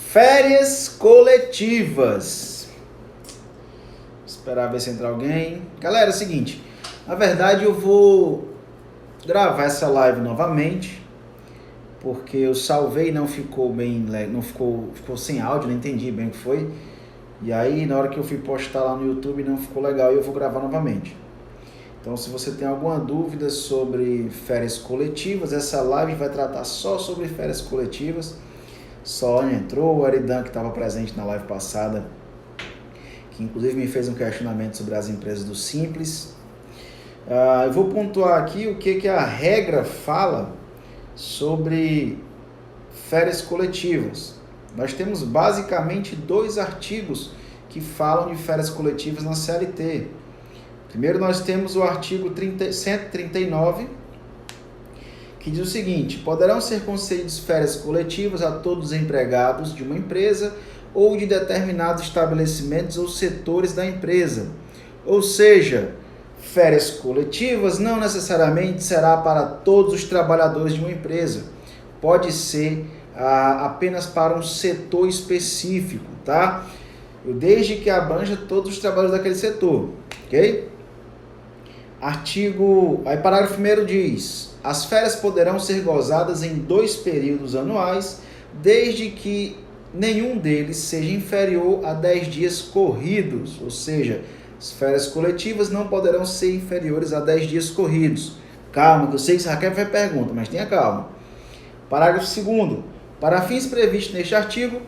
Férias coletivas. Esperar ver se entra alguém. Galera, é o seguinte. Na verdade, eu vou gravar essa live novamente, porque eu salvei e não ficou bem, ficou sem áudio, não entendi bem o que foi. E aí, na hora que eu fui postar lá no YouTube, não ficou legal e eu vou gravar novamente. Então, se você tem alguma dúvida sobre férias coletivas, essa live vai tratar só sobre férias coletivas. Só entrou, o Aridan, que estava presente na live passada, que inclusive me fez um questionamento sobre as empresas do Simples. Eu vou pontuar aqui o que a regra fala sobre férias coletivas. Nós temos basicamente 2 artigos que falam de férias coletivas na CLT. Primeiro nós temos o artigo 139, que diz o seguinte: poderão ser concedidas férias coletivas a todos os empregados de uma empresa ou de determinados estabelecimentos ou setores da empresa. Ou seja, férias coletivas não necessariamente será para todos os trabalhadores de uma empresa. Pode ser apenas para um setor específico, tá? Desde que abranja todos os trabalhadores daquele setor, ok? Parágrafo 1º diz: as férias poderão ser gozadas em 2 períodos anuais, desde que nenhum deles seja inferior a 10 dias corridos, ou seja, as férias coletivas não poderão ser inferiores a 10 dias corridos. Calma, que eu sei que Raquel vai pergunta, mas tenha calma. Parágrafo 2º. Para fins previstos neste artigo,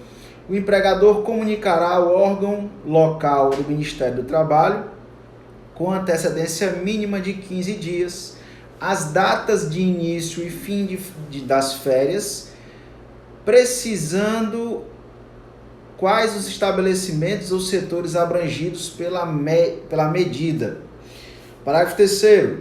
o empregador comunicará ao órgão local do Ministério do Trabalho, com antecedência mínima de 15 dias, as datas de início e fim das férias, precisando quais os estabelecimentos ou setores abrangidos pela medida. Parágrafo 3º.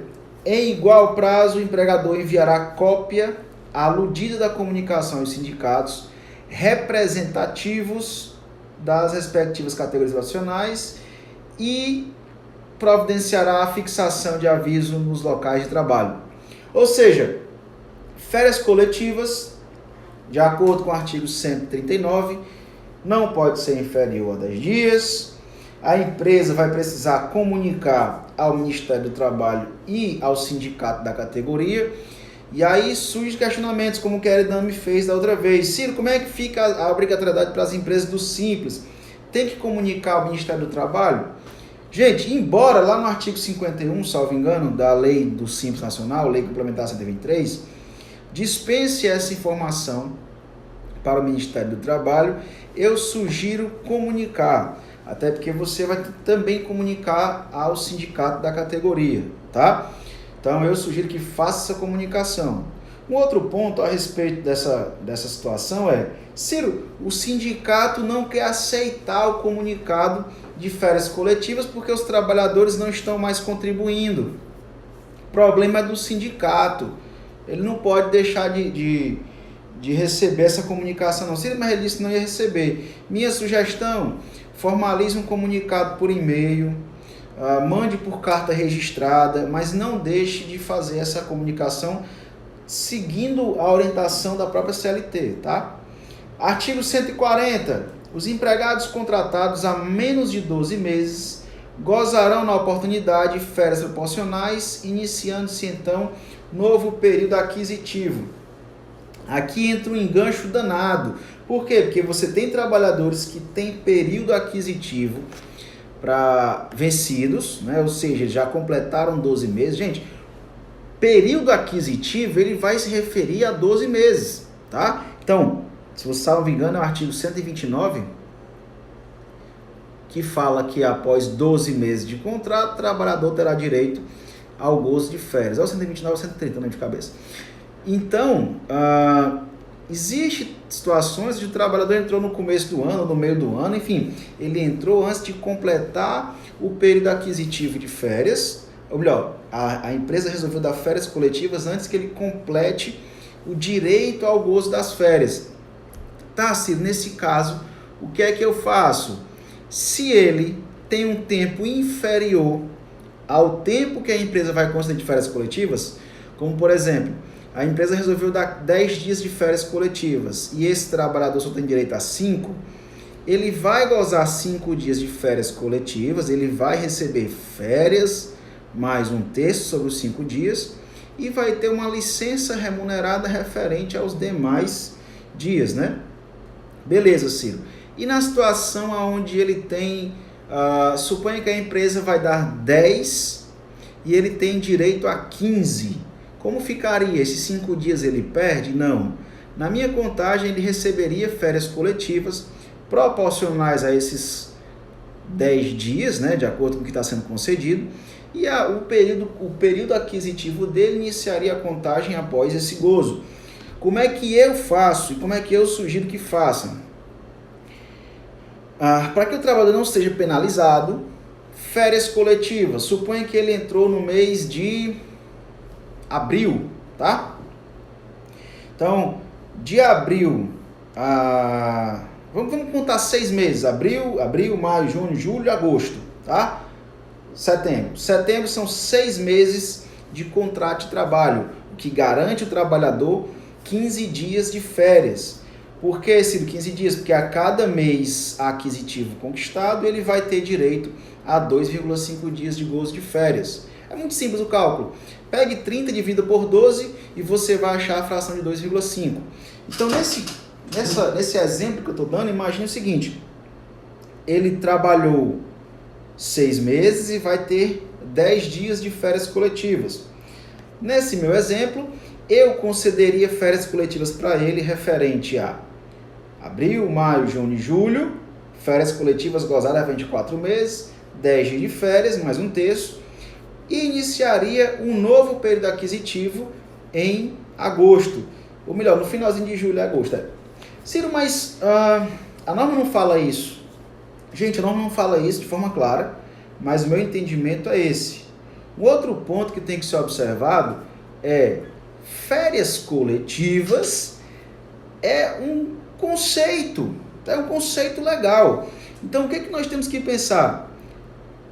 Em igual prazo, o empregador enviará cópia aludida da comunicação aos sindicatos representativos das respectivas categorias profissionais e providenciará a fixação de aviso nos locais de trabalho. Ou seja, férias coletivas, de acordo com o artigo 139, não pode ser inferior a 10 dias. A empresa vai precisar comunicar ao Ministério do Trabalho e ao sindicato da categoria. E aí surgem questionamentos, como o que a Aridan me fez da outra vez. Ciro, como é que fica a obrigatoriedade para as empresas do Simples? Tem que comunicar ao Ministério do Trabalho? Gente, embora lá no artigo 51, salvo engano, da lei do Simples Nacional, lei complementar 123, dispense essa informação para o Ministério do Trabalho, eu sugiro comunicar, até porque você vai também comunicar ao sindicato da categoria, tá? Então eu sugiro que faça essa comunicação. Um outro ponto a respeito dessa situação é: Ciro, o sindicato não quer aceitar o comunicado de férias coletivas porque os trabalhadores não estão mais contribuindo. O problema é do sindicato. Ele não pode deixar de receber essa comunicação, não. Ciro, mas ele disse que não ia receber. Minha sugestão: formalize um comunicado por e-mail, mande por carta registrada, mas não deixe de fazer essa comunicação seguindo a orientação da própria CLT, tá? Artigo 140. Os empregados contratados há menos de 12 meses gozarão na oportunidade férias proporcionais, iniciando-se então novo período aquisitivo. Aqui entra um engancho danado. Por quê? Porque você tem trabalhadores que têm período aquisitivo para vencidos, né? Ou seja, já completaram 12 meses. Gente, período aquisitivo ele vai se referir a 12 meses, tá? Então, se você não me engano, é o artigo 129, que fala que após 12 meses de contrato, o trabalhador terá direito ao gozo de férias. É o 129 ou 130, não de cabeça. Então, existem situações de o trabalhador entrou no começo do ano, no meio do ano, enfim, ele entrou antes de completar o período aquisitivo de férias, ou melhor, a empresa resolveu dar férias coletivas antes que ele complete o direito ao gozo das férias. Tá, Ciro, nesse caso, o que é que eu faço? Se ele tem um tempo inferior ao tempo que a empresa vai conceder de férias coletivas, como por exemplo, a empresa resolveu dar 10 dias de férias coletivas e esse trabalhador só tem direito a 5, ele vai gozar 5 dias de férias coletivas, ele vai receber férias, mais um terço sobre os 5 dias, e vai ter uma licença remunerada referente aos demais dias, né? Beleza, Ciro. E na situação onde ele tem, suponha que a empresa vai dar 10 e ele tem direito a 15, como ficaria? Esses 5 dias ele perde? Não. Na minha contagem, ele receberia férias coletivas proporcionais a esses 10 dias, né, de acordo com o que está sendo concedido, e o período aquisitivo dele iniciaria a contagem após esse gozo. Como é que eu faço e como é que eu sugiro que façam? Para que o trabalhador não seja penalizado, férias coletivas. Suponha que ele entrou no mês de abril, tá? Então, de abril a... Vamos contar 6 meses. Abril, maio, junho, julho, agosto, tá? Setembro. Setembro são 6 meses de contrato de trabalho, o que garante o trabalhador 15 dias de férias. Por que, Ciro, 15 dias? Porque a cada mês aquisitivo conquistado, ele vai ter direito a 2,5 dias de gozo de férias. É muito simples o cálculo. Pegue 30 dividido por 12 e você vai achar a fração de 2,5. Então, nesse exemplo que eu estou dando, imagine o seguinte. Ele trabalhou 6 meses e vai ter 10 dias de férias coletivas. Nesse meu exemplo, eu concederia férias coletivas para ele referente a abril, maio, junho e julho, férias coletivas gozadas a 24 meses, 10 dias de férias, mais um terço, e iniciaria um novo período aquisitivo em agosto. Ou melhor, no finalzinho de julho e agosto. Ciro, mas a norma não fala isso. Gente, a norma não fala isso de forma clara, mas o meu entendimento é esse. Um outro ponto que tem que ser observado é férias coletivas é um conceito legal. Então, o que nós temos que pensar?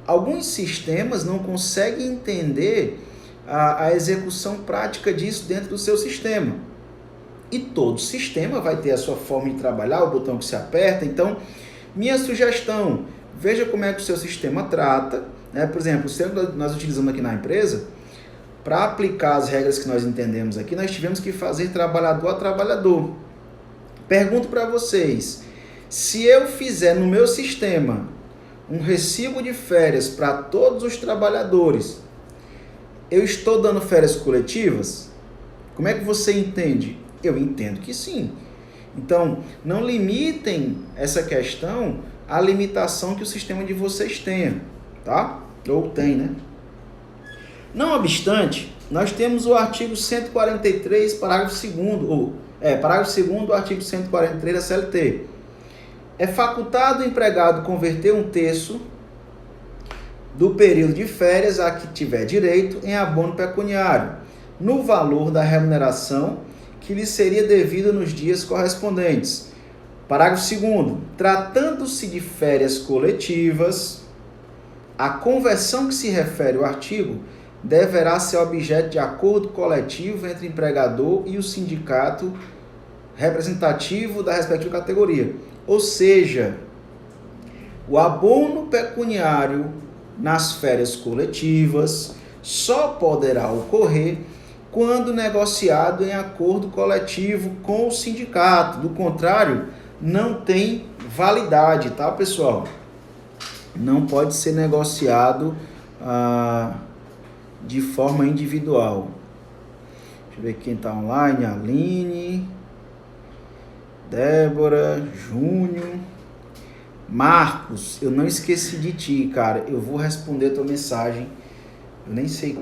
Alguns sistemas não conseguem entender a execução prática disso dentro do seu sistema. E todo sistema vai ter a sua forma de trabalhar, o botão que se aperta. Então, minha sugestão, veja como é que o seu sistema trata. Né? Por exemplo, o sistema que nós utilizamos aqui na empresa, para aplicar as regras que nós entendemos aqui, nós tivemos que fazer trabalhador a trabalhador. Pergunto para vocês, se eu fizer no meu sistema um recibo de férias para todos os trabalhadores, eu estou dando férias coletivas? Como é que você entende? Eu entendo que sim. Então, não limitem essa questão à limitação que o sistema de vocês tenha, tá? Ou tem, né? Não obstante, nós temos o artigo 143, parágrafo 2º, parágrafo 2º do artigo 143 da CLT. É facultado o empregado converter um terço do período de férias a que tiver direito em abono pecuniário, no valor da remuneração que lhe seria devida nos dias correspondentes. Parágrafo 2º. Tratando-se de férias coletivas, a conversão que se refere ao artigo deverá ser objeto de acordo coletivo entre o empregador e o sindicato representativo da respectiva categoria. Ou seja, o abono pecuniário nas férias coletivas só poderá ocorrer quando negociado em acordo coletivo com o sindicato. Do contrário, não tem validade, tá, pessoal? Não pode ser negociado de forma individual. Deixa eu ver quem está online. Aline, Débora, Júnior, Marcos. Eu não esqueci de ti, cara. Eu vou responder a tua mensagem. Eu nem sei.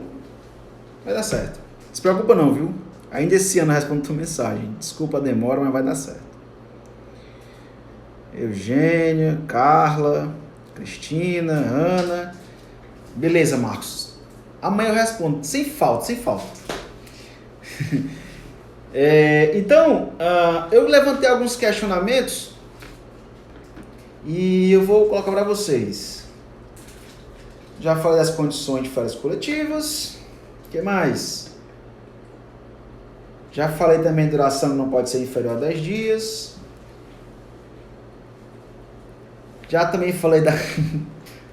Vai dar certo. Não se preocupa não, viu? Ainda esse ano eu respondo a tua mensagem. Desculpa a demora, mas vai dar certo. Eugênia, Carla, Cristina, Ana. Beleza, Marcos. Amanhã eu respondo. Sem falta. Então, eu levantei alguns questionamentos e eu vou colocar para vocês. Já falei das condições de férias coletivas. O que mais? Já falei também duração que não pode ser inferior a 10 dias. Já também falei da...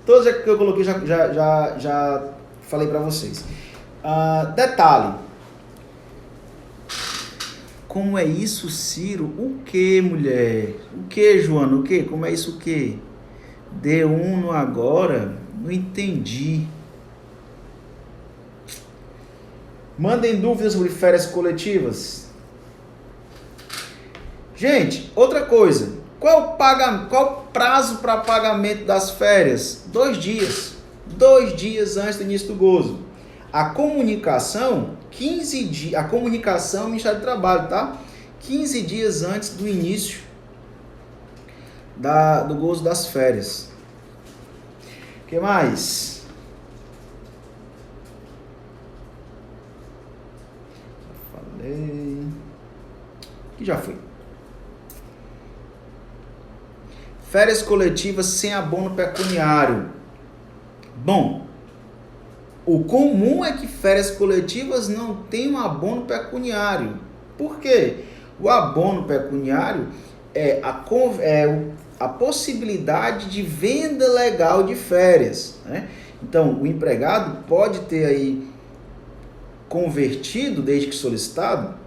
Todos que eu coloquei já falei para vocês. Detalhe. Como é isso, Ciro? O que, mulher? O que, Joana? O que? Como é isso o que? D1 no agora? Não entendi. Mandem dúvidas sobre férias coletivas. Gente, outra coisa. Qual o prazo para pagamento das férias? 2 dias. 2 dias antes do início do gozo. A comunicação, 15 dias. A comunicação, Ministério do Trabalho, tá? 15 dias antes do início do gozo das férias. O que mais? Falei. Que já foi. Férias coletivas sem abono pecuniário. Bom, o comum é que férias coletivas não tenham abono pecuniário. Por quê? O abono pecuniário é a possibilidade de venda legal de férias, né? Então, o empregado pode ter aí convertido, desde que solicitado,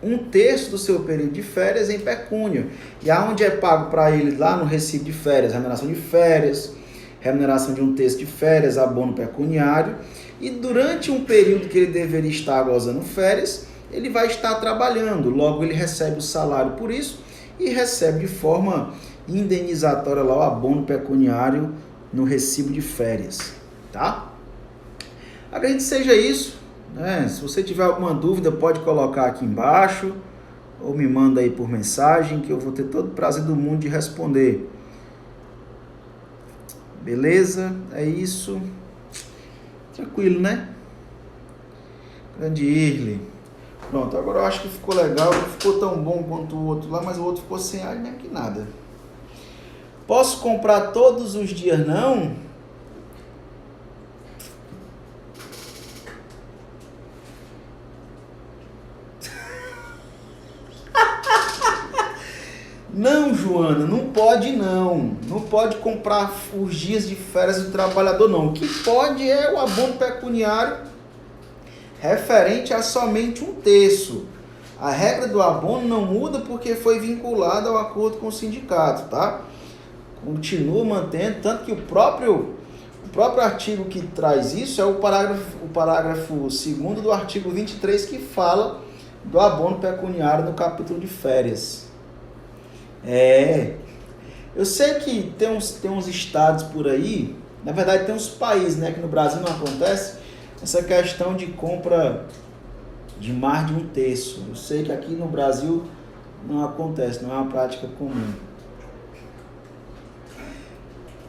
1/3 do seu período de férias em pecúnia. E aonde é pago para ele lá no recibo de férias, remuneração de férias, remuneração de 1/3 de férias, abono pecuniário. E durante um período que ele deveria estar gozando férias, ele vai estar trabalhando. Logo, ele recebe o salário por isso e recebe de forma indenizatória lá o abono pecuniário no recibo de férias. Tá? Acredito que seja isso. Se você tiver alguma dúvida, pode colocar aqui embaixo ou me manda aí por mensagem que eu vou ter todo o prazer do mundo de responder. Beleza? É isso. Tranquilo, né? Grande Irle. Pronto, agora eu acho que ficou legal. Não ficou tão bom quanto o outro lá, mas o outro ficou sem ar nem que nada. Posso comprar todos os dias, não? Não, Joana, não pode não. Não pode comprar os dias de férias do trabalhador, não. O que pode é o abono pecuniário referente a somente 1/3. A regra do abono não muda porque foi vinculada ao acordo com o sindicato, tá? Continua mantendo, tanto que o próprio artigo que traz isso é o parágrafo 2º do artigo 23, que fala do abono pecuniário no capítulo de férias. Eu sei que tem uns estados por aí, na verdade tem uns países, né, que no Brasil não acontece essa questão de compra de mais de 1/3. Eu sei que aqui no Brasil não acontece, não é uma prática comum.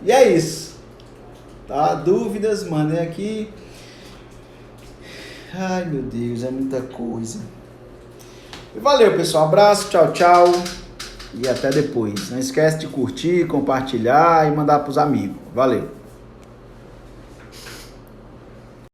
E é isso, tá? Dúvidas, mandem aqui. Ai, meu Deus, é muita coisa. E valeu, pessoal. Abraço, tchau, tchau. E até depois. Não esquece de curtir, compartilhar e mandar para os amigos. Valeu!